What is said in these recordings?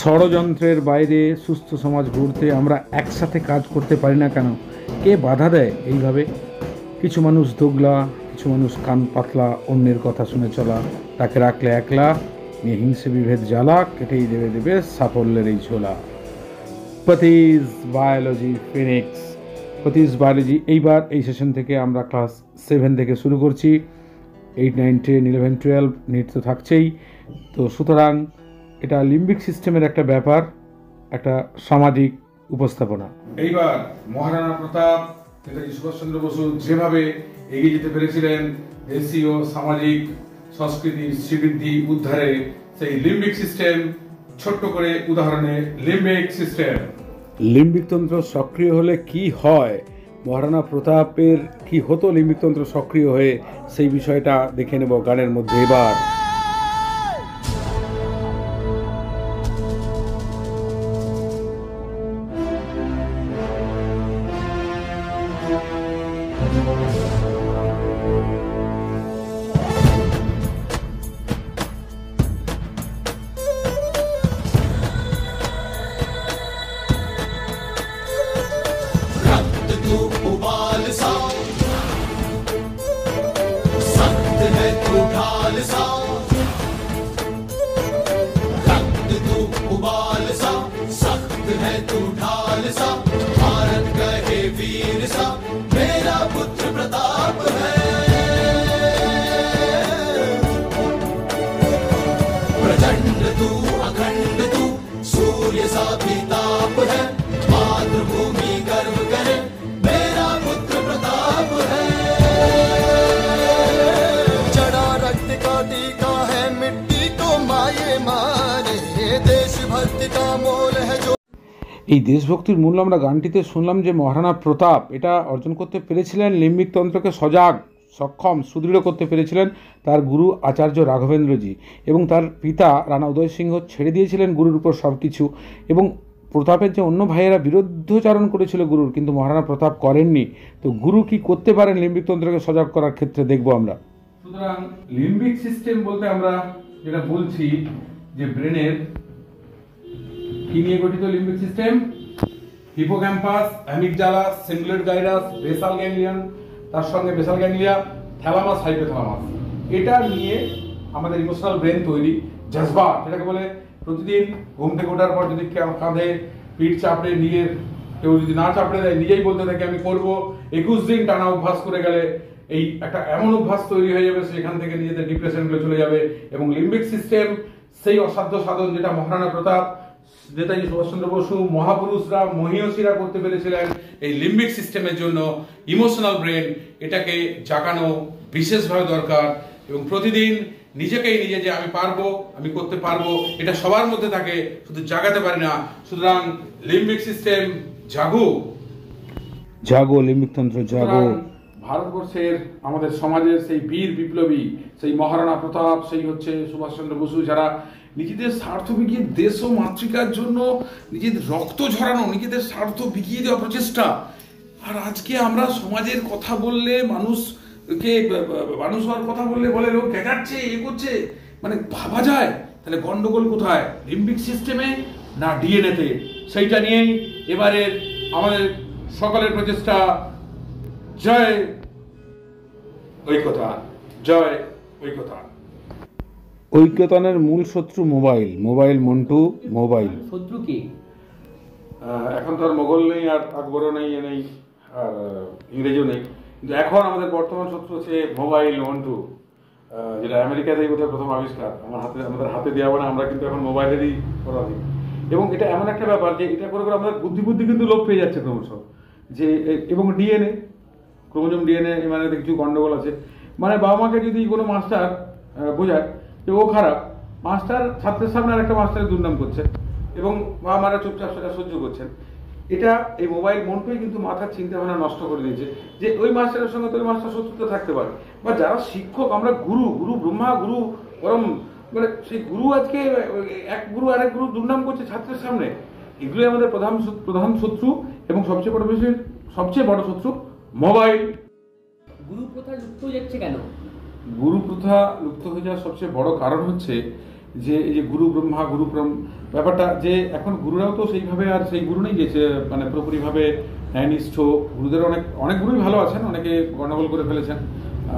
ষড়যন্ত্রের বাইরে সুস্থ সমাজ গড়তে আমরা একসাথে কাজ করতে পারি না কেন? কে বাধা দেয় এইভাবে? কিছু মানুষ দোগলা, কিছু মানুষ কান পাতলা, অন্যের কথা শুনে চলা, তাকে রাখলে একলা, নিয়ে হিংসে বিভেদ জ্বালা, কেটেই দেবে সাফল্যের এই ঝোলা। পতিজ বায়োলজি ফিনিক্স। পতিজ বায়োলজি এইবার এই সেশন থেকে আমরা ক্লাস 7 থেকে শুরু করছি। 8, 9, 10, 11, 12 নিট তো থাকছেই। তো সুতরাং এটা লিম্বিক সিস্টেমের একটা ব্যাপার, একটা সামাজিক উপস্থাপনা। এইবার মহারানা প্রতাপ, নেতাজি সুভাষচন্দ্র বসু যেভাবে এগিয়ে যেতে পেরেছিলেন দেশীয় সামাজিক সংস্কৃতির শ্রীবৃদ্ধি উদ্ধারে, সেই লিম্বিক সিস্টেম ছোট্ট করে উদাহরণে লিম্বিক সিস্টেম। লিম্বিক তন্ত্র সক্রিয় হলে কি হয়, মহারানা প্রতাপের কি হতো লিম্বিক তন্ত্র সক্রিয় হয়ে, সেই বিষয়টা দেখে নেব গানের মধ্যে এবার। এই দেশভক্তির মূল্য আমরা গানটিতে শুনলাম যে মহারানা প্রতাপ এটা অর্জন করতে পেরেছিলেন, লিম্বিক তন্ত্রকে সজাগ, সক্ষম, সুদৃঢ় করতে পেরেছিলেন তার গুরু আচার্য রাঘবেন্দ্রজি, এবং তার পিতা রানা উদয় সিংহ ছেড়ে দিয়েছিলেন গুরুর উপর সব কিছু। এবং প্রতাপের যে অন্য ভাইয়েরা বিরুদ্ধচারণ করেছিল গুরুর, কিন্তু মহারানা প্রতাপ করেননি। তো গুরু কি করতে পারেন লিম্বিক তন্ত্রকে সজাগ করার ক্ষেত্রে, দেখবো আমরা। সুতরাং লিম্বিক সিস্টেম বলতে আমরা যেটা বলছি যে ব্রেনের কি নিয়ে গঠিত limbic system? Hippocampus, amygdala, cingulate gyrus, basal ganglion, তার সঙ্গে বেসাল গ্যাংলিয়া, থ্যালামাস, হাইপোথ্যালামাস, এটা নিয়ে আমাদের ইমোশনাল ব্রেন তৈরি। জজবা যেটাকে বলে, প্রতিদিন ঘুম থেকে ওঠার পর যদি কাঁধে পিঠ চাপড়ে নিয়ে কেউ যদি না চাপড়ে দেয়, নিজেই বলতে থাকে আমি করবো, 21 দিন টানা অভ্যাস করে গেলে এই একটা এমন অভ্যাস তৈরি হয়ে যাবে, সেখান থেকে নিজেদের ডিপ্রেশনগুলো চলে যাবে। এবং লিম্বিক সিস্টেম সেই অসাধ্য সাধন যেটা মহারানা প্রতাপ, নেতাজি সুভাষচন্দ্র বসু, মহাপুরুষরা, মহীয়সীরা করতে পেরেছিলেন, এই লিম্বিক সিস্টেমের জন্য ইমোশনাল ব্রেন এটাকে জাগানো বিশেষভাবে দরকার। এবং প্রতিদিন নিজেকেই নিজে যে আমি পারবো, আমি করতে পারবো, এটা সবার মধ্যে থাকে, শুধু জাগাতে পারি না। সুতরাং লিম্বিক সিস্টেম জাগো, জাগো লিম্বিক তন্ত্র জাগো। ভারতবর্ষের আমাদের সমাজের সেই বীর বিপ্লবী, সেই মহারানা প্রতাপ, সেই হচ্ছে সুভাষচন্দ্র বসু, যারা নিজেদের স্বার্থ বিকিয়ে দেশ ও মাতৃকার জন্য নিজেদের রক্ত ঝরানো, নিজেদের স্বার্থ বিকিয়ে দেওয়া প্রচেষ্টা। আর আজকে আমরা সমাজের কথা বললে, মানুষকে মানুষ হওয়ার কথা বললে বলে লোক দেখাচ্ছে, এ করছে, মানে ভাবা যায় তাহলে গন্ডগোল কোথায়, লিম্বিক সিস্টেমে না ডিএনএতে? সেইটা নিয়েই এবারের আমাদের সকলের প্রচেষ্টা। জয় ঐক্যতা, জয় ঐক্যতা। ঐক্যতানের মূল শত্রু মোবাইল, মোবাইল মন্টু, মোবাইল শত্রু কি? এখন তো আর মোগল নেই, আর আকবরও নেই, নেই আর ইংরেজও নেই, কিন্তু এখন আমাদের বর্তমান শত্রু হচ্ছে মোবাইল মন্টু, যেটা আমেরিকাতেই বোধহয় প্রথম আবিষ্কার। আমাদের হাতে দেওয়া, মানে আমরা কিন্তু এখন মোবাইলেরই অপরাধী। এবং এটা এমন একটা ব্যাপার যে এটা করে করে আমাদের বুদ্ধি কিন্তু লোপ পেয়ে যাচ্ছে ক্রমশ। যে এবং ডিএনএ, ক্রোমোজোম ডিএনএ, মানে কিছু গন্ডগোল আছে। মানে বাবা মাকে যদি কোনো মাস্টার বোঝায় যে ও খারাপ, মাস্টার ছাত্রের সামনে আর একটা মাস্টারের দুর্নাম করছে, এবং বাবা মারা চুপচাপ সেটা সহ্য করছেন। এটা এই মোবাইল মনটাই কিন্তু মাথার চিন্তা ভাবনা নষ্ট করে দিয়েছে, যে ওই মাস্টারের সঙ্গে তো ওই মাস্টার শত্রুতা থাকতে পারে। বা যারা শিক্ষক, আমরা গুরু ব্রহ্মা, গুরু পরম, মানে সেই গুরু আজকে এক গুরু আরেক গুরু দুর্নাম করছে ছাত্রের সামনে। এগুলোই আমাদের প্রধান শত্রু, এবং সবচেয়ে বড় শত্রু মোবাইল। গুরু প্রথা লুপ্ত হয়ে যাচ্ছে কেন? গুরু প্রথা লুপ্ত হয়ে যাওয়ার সবচেয়ে বড় কারণ হচ্ছে যে এই যে গুরু ব্রহ্মা গুরু ব্যাপারটা, যে এখন গুরুরাও তো সেইভাবে আর সেই গুরু নেই যে মানে পুরোপুরিভাবে ন্যায়নিষ্ঠ। গুরুদের অনেক গুরুই ভালো আছেন, অনেকে গণ্ডগোল করে ফেলেছেন,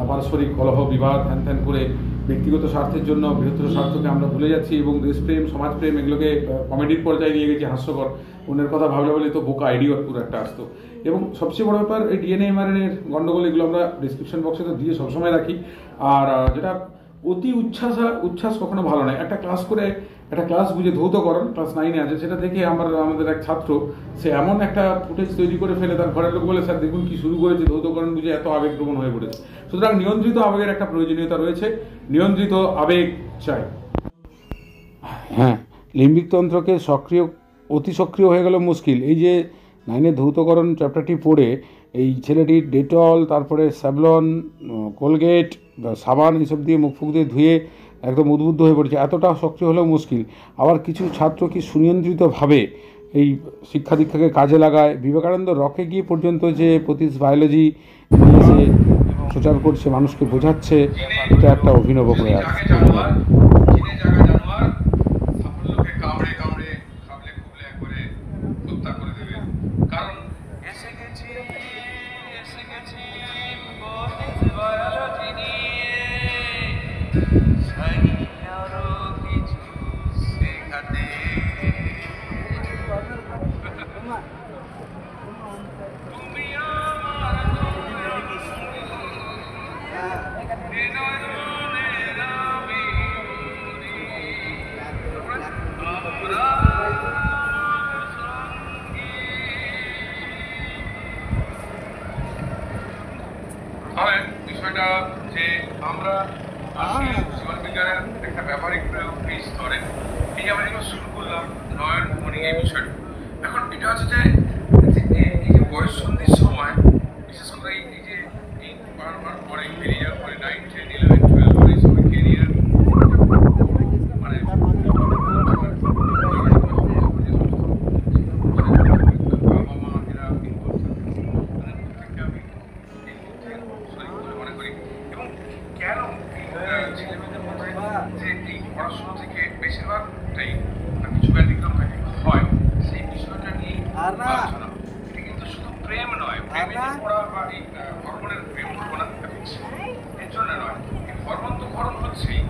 পারস্পরিক কলহ বিবাদ হ্যান ত্যান করে ব্যক্তিগত স্বার্থের জন্য বৃহত্তর স্বার্থকে আমরা ভুলে যাচ্ছি এবং দেশপ্রেম সমাজপ্রেম এগুলোকে কমেডির পর্যায়ে নিয়ে গেছি, হাস্যকর। অন্যের কথা ভাবলে বলে তো বোকা আইডিয়ট পুরো একটা আসতো। এবং সবচেয়ে বড় ব্যাপার এই ডিএনএ এমআরএনএ এর গণ্ডগোল, এগুলো আমরা ডিসক্রিপশন বক্সে তো দিয়ে সবসময় রাখি। আর যেটা অতি উচ্ছ্বাস কখনো ভালো নয়। একটা ক্লাস করে একটা ক্লাস বুঝে ধৌতকরণ ক্লাস 9-এ আছে, সেটা দেখে আমাদের এক ছাত্র সে এমন একটা ফুটেজ তৈরি করে ফেলে, তার ঘরের লোক বলে স্যার দেখুন কি শুরু করেছে, ধৌতকরণ বুঝে এত আবেগপ্রবণ হয়ে পড়েছে। সুতরাং নিয়ন্ত্রিত আবেগের একটা প্রয়োজনীয়তা রয়েছে, নিয়ন্ত্রিত আবেগ চাই। হ্যাঁ, লিম্বিক তন্ত্রকে অতি সক্রিয় হয়ে গেল মুশকিল। এই যে 9-এ ধৌতকরণ চ্যাপ্টারটি পড়ে এই ছেলেটির ডেটল, তারপরে স্যাভলন, কোলগেট, সাবান এসব দিয়ে মুখ ফুক দিয়ে ধুয়ে একদম উদ্বুদ্ধ হয়ে পড়েছে। এতটা সক্রিয় হলেও মুশকিল। আবার কিছু ছাত্র কি সুনিয়ন্ত্রিতভাবে এই শিক্ষা দীক্ষাকে কাজে লাগায়। বিবেকানন্দ রকে গিয়ে পর্যন্ত যে পতিস বায়োলজি নিয়ে সে প্রচার করছে, মানুষকে বোঝাচ্ছে, এটা একটা অভিনব প্রয়াস। বিষয়টা যে আমরা জীবনবিজ্ঞানের একটা ব্যবহারিক প্রয়োগ এই স্তরে এই আমরা এগুলো শুরু করলাম নয়ন মণি এই বিষয়টা। এখন এটা হচ্ছে যে এই যে বয়স সন্ধির সময় বিশেষ করে এই যে 8 পার হওয়ার পরে বেরিয়ে যাওয়ার পরে 9, 10, 11, 12 এই সময় কেরিয়ার মানে পড়াশোনা থেকে বেশিরভাগটাই কিছু ব্যতিক্রম থাকে হয় সেই বিষয়টা নিয়ে আলোচনা। এটা কিন্তু শুধু প্রেম নয়, প্রেমে পড়া বা এই হরমোনের প্রেম হরমোন এর জন্য নয়, এই হরমোন তো হরণ হচ্ছেই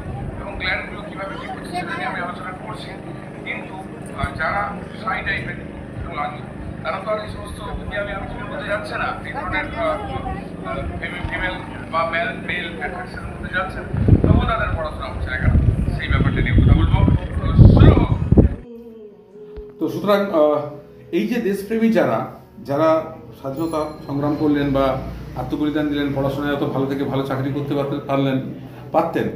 এবং গ্ল্যান্ডগুলো কীভাবে কী করছে সেটা নিয়ে আমি আলোচনা করছি। কিন্তু যারা সাই টাইপের লাগে তারা তো আর এই সমস্ত আমি মধ্যে যাচ্ছে না, এই ধরনের ফিমেল বা মেল অ্যাট্রাকশনের মধ্যে যাচ্ছে, তবুও তাদের পড়াশোনা হচ্ছে না কেন, সেই ব্যাপারটা নিয়ে কথা বলবো। তো সুতরাং এই যে দেশপ্রেমী যারা স্বাধীনতা সংগ্রাম করলেন বা আত্মবলিদান দিলেন, পড়াশোনায় এত ভালো থেকে ভালো চাকরি করতে পারতেন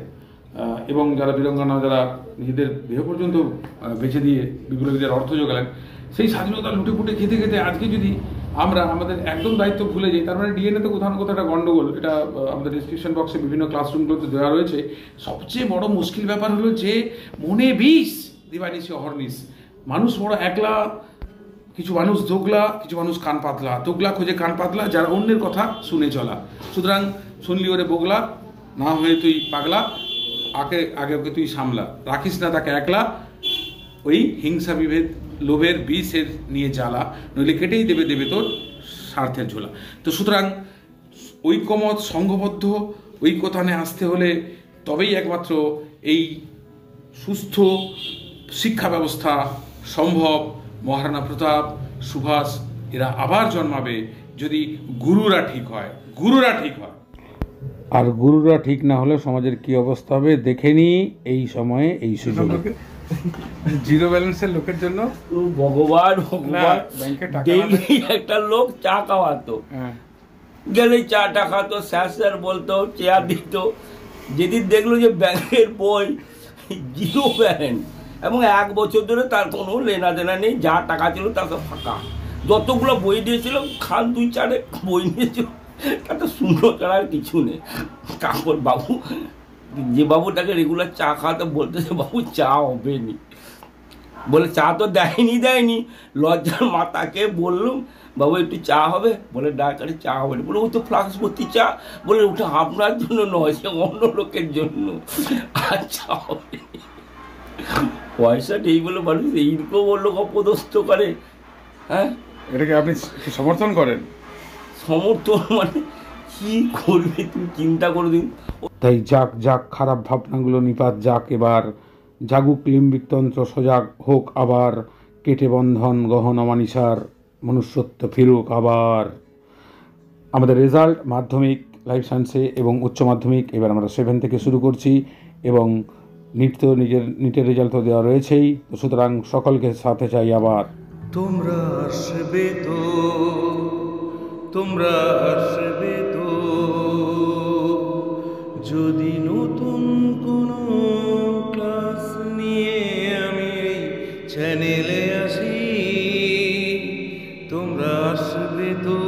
এবং যারা বীরাঙ্গনা, যারা নিজেদের দেহ পর্যন্ত বেছে দিয়ে বিপ্লবীদের অর্থ জোগালেন, সেই স্বাধীনতা লুটেপুটে খেতে খেতে আজকে যদি আমরা আমাদের একদম দায়িত্ব ভুলে যাই, তার মানে ডিএনএতে কোথাও না কোথাও একটা গণ্ডগোল। এটা আমাদের ডিসক্রিপশন বক্সে বিভিন্ন ক্লাসরুমগুলোতে দেওয়া রয়েছে। সবচেয়ে বড় মুশকিল ব্যাপার হলো যে মনে বিষ, দিবানিশি অহর্নিশ। মানুষ বড় একলা, কিছু মানুষ দোগলা, কিছু মানুষ কান পাতলা। দোগলা খোঁজে কান পাতলা, যারা অন্যের কথা শুনে চলা। সুতরাং শুনলি ওরে বগলা, না হয়ে তুই পাগলা, আগে ওকে তুই সামলা, রাখিস না তাকে একলা। ওই হিংসা বিভেদ লোভের বিষের নিয়ে জ্বালা, নইলে কেটেই দেবে তোর স্বার্থের ঝোলা। তো সুতরাং ঐক্যমত, সংঘবদ্ধ ঐক্যতানে আসতে হলে তবেই একমাত্র এই সুস্থ শিক্ষা ব্যবস্থা সম্ভব। মহারানা প্রতাপ, সুভাষ এরা আবার জন্মাবে যদি গুরুরা ঠিক হয়। আর গুরুরা ঠিক না হলে সমাজের কি অবস্থা হবে দেখে নি এই সময়ে এই সুযোগে। জিরো ব্যালেন্সের লোকের জন্য ভগবান ডেইলি একটা লোক চা খাওয়াতো, গেলে চাটা খাতো, স্যার বলতো, চেয়ার দিত। যেদিন দেখলো যে ব্যাংকের বই জিরো ব্যালেন্স এবং 1 বছর ধরে তার কোনো লেনা দেনা নেই, যা টাকা ছিল তার সব ফাঁকা। যতগুলো বই দিয়েছিল খান 2-4 বই নিয়েছিল, তাতে শূন্য ছাড়া আর কিছু নেই। তারপর বাবু, যে বাবুটাকে রেগুলার চা খাওয়াতে বলতেছে, বাবু চা হবে নি, বলে চা তো দেয়নি। লজ্জার মাতাকে বললাম, বাবু একটু চা হবে? বলে ডাক্তারে চা হবে না। বলে ও তো ফ্লাক্স ভর্তি চা। বলে ওটা আপনার জন্য নয়, সে অন্য লোকের জন্য, আর চা হবে। পয়সা নেই বলে মানুষ এইরকম লোক অপদস্থ করে। হ্যাঁ, এটাকে আপনি কি সমর্থন করেন? সমর্থন মানে কি করবে তুমি চিন্তা করে দিন। তাই যাক যাক, খারাপ ভাবনাগুলো নিপাত যাক, এবার জাগুক লিম্বিকতন্ত্র, সজাগ হোক আবার, কেটে বন্ধন গহন অমানিসার, মনুষ্যত্ব ফিরুক আবার। আমাদের রেজাল্ট মাধ্যমিক লাইফ সায়েন্সে এবং উচ্চ মাধ্যমিক এবার আমরা 7 থেকে শুরু করছি, এবং নিট তো নিটের রেজাল্ট তো দেওয়া রয়েছেই, তো সুতরাং সকলকে সাথে চাই আবার। তোমরা আসবে তো, তোমরা আসবে তো, যদি নতুন কোনো ক্লাস নিয়ে আমি এই চ্যানেলে আসি। তোমরা আসবে তো,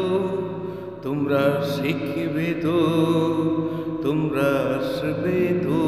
তোমরা শিখবে তো, তোমরা আসবে তো।